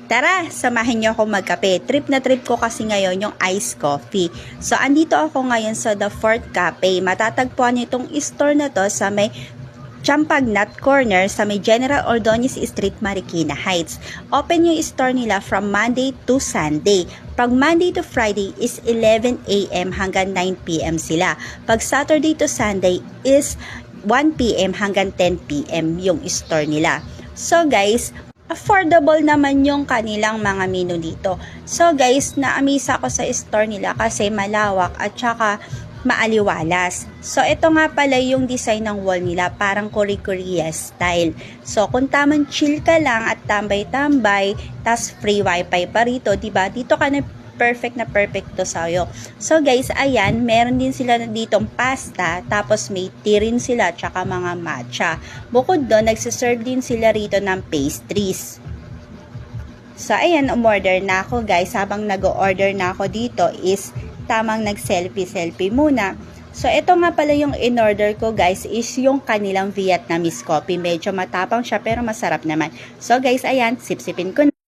Tara, samahin niyo ako magkape. Trip na trip ko kasi ngayon yung iced coffee. So, andito ako ngayon sa The Fort Cafe. Matatagpuan niyo itong store na to sa may Champagnat Corner sa may General Ordonez Street, Marikina Heights. Open yung store nila from Monday to Sunday. Pag Monday to Friday is 11 a.m. hanggang 9 p.m. sila. Pag Saturday to Sunday is 1 p.m. hanggang 10 p.m. yung store nila. So guys, affordable naman yung kanilang mga menu dito. So guys, na-amaze ako sa store nila kasi malawak at saka maaliwalas. So ito nga pala yung design ng wall nila, parang Korea style. So kung tamang chill ka lang at tambay-tambay, tas free wifi pa rito, diba? Dito ka na perfect to sa'yo. So guys, ayan, meron din sila ditong pasta, tapos may tea rin sila, tsaka mga matcha. Bukod doon, nagsiserve din sila rito ng pastries. So ayan, umorder na ako guys. Habang nag-order na ako dito is tamang nag-selfie muna. So ito nga pala yung in-order ko guys is yung kanilang Vietnamese coffee. Medyo matapang siya pero masarap naman. So guys, ayan, sipsipin ko na.